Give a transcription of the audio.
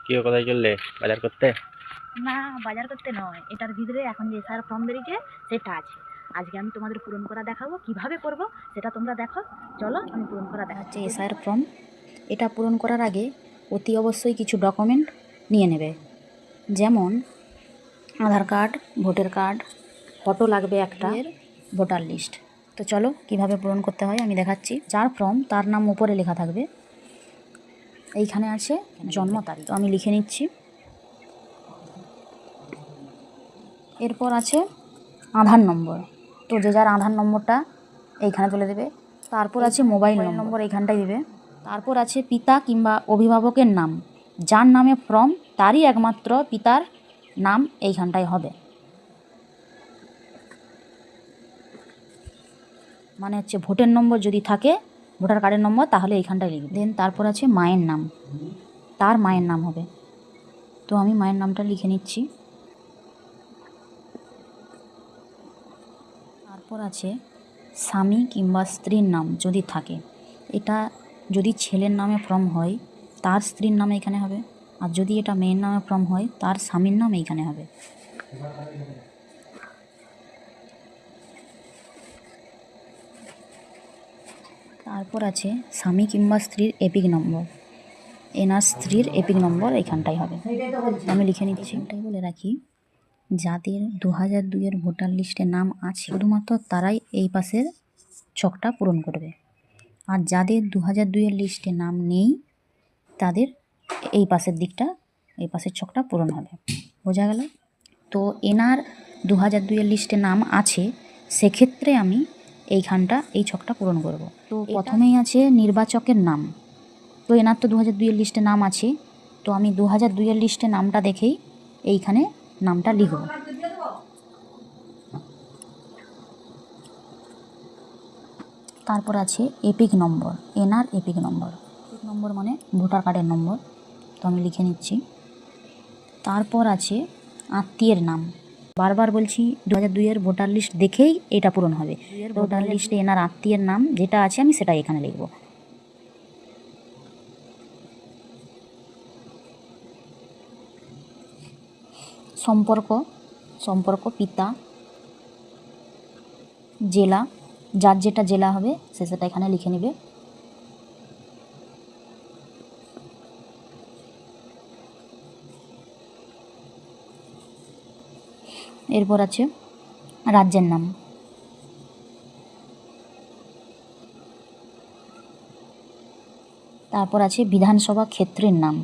কি কোথায় চললে বাজার করতে? না, বাজার করতে নয়, এটার ভিতরে এখন যে এসআর ফর্ম বেরিয়েছে সেটা আছে। আজকে আমি তোমাদের পূরণ করা দেখাবো, কিভাবে করব সেটা তোমরা দেখো। চলো আমি পূরণ করা দেখাচ্ছি। এসআর ফর্ম, এটা পূরণ করার আগে অতি অবশ্যই কিছু ডকুমেন্ট নিয়ে নেবে, যেমন আধার কার্ড, ভোটার কার্ড, ফটো লাগবে একটা, ভোটার লিস্ট। তো চলো কিভাবে পূরণ করতে হয় আমি দেখাচ্ছি। যার ফর্ম তার নাম উপরে লেখা থাকবে, এইখানে আছে জন্ম তারিখ, তো আমি লিখে নিচ্ছি। এরপর আছে আধার নম্বর, তো যে যার আধার নম্বরটা এইখানে তুলে দেবে। তারপর আছে মোবাইল নম্বর, এইখানটায় দেবে। তারপর আছে পিতা কিংবা অভিভাবকের নাম, যার নামে ফর্ম তারই একমাত্র পিতার নাম এইখানটায় হবে, মানে হচ্ছে ভোটের নম্বর যদি থাকে, ভোটার কার্ডের নম্বর, তাহলে এইখানটায় লিখবে। দেন তারপর আছে মায়ের নাম, তার মায়ের নাম হবে, তো আমি মায়ের নামটা লিখে নিচ্ছি। তারপর আছে স্বামী কিংবা স্ত্রীর নাম যদি থাকে, এটা যদি ছেলের নামে ফর্ম হয় তার স্ত্রীর নাম এখানে হবে, আর যদি এটা মেয়ের নামে ফর্ম হয় তার স্বামীর নাম এইখানে হবে। তারপর আছে স্বামী কিংবা স্ত্রীর এপিক নম্বর, এনার স্ত্রীর এপিক নম্বর এইখানটাই হবে, আমি লিখে নিচ্ছি। এটাই বলে রাখি, যাদের 2002-এর ভোটার লিস্টে নাম আছে শুধুমাত্র তারাই এই পাশের ছকটা পূরণ করবে, আর যাদের 2002-এর লিস্টে নাম নেই তাদের এই পাশের দিকটা, এই পাশের ছকটা পূরণ হবে। বোঝা গেল? তো এনার 2002-এর লিস্টে নাম আছে, সেক্ষেত্রে আমি এইখানটা এই ছকটা পূরণ করব। তো প্রথমেই আছে নির্বাচকের নাম, তো এনার তো 2002-এর লিস্টে নাম আছে, তো আমি 2002-এর লিস্টে নামটা দেখেই এইখানে নামটা লিখব। তারপর আছে এপিক নম্বর, এনার এপিক নম্বর, এপিক নম্বর মানে ভোটার কার্ডের নম্বর, তো আমি লিখে নিচ্ছি। তারপর আছে আত্মীয়ের নাম, বারবার বলছি 2002-এর ভোটার লিস্ট দেখেই এটা পূরণ হবে। ভোটার লিস্টে এনার আত্মীয়ের নাম যেটা আছে আমি সেটা এখানে লিখব। সম্পর্ক পিতা, জেলা, যার যেটা জেলা হবে সে সেটা এখানে লিখে নেবে। এরপর আছে রাজ্যের নাম, তারপর আছে বিধানসভা ক্ষেত্রের নাম,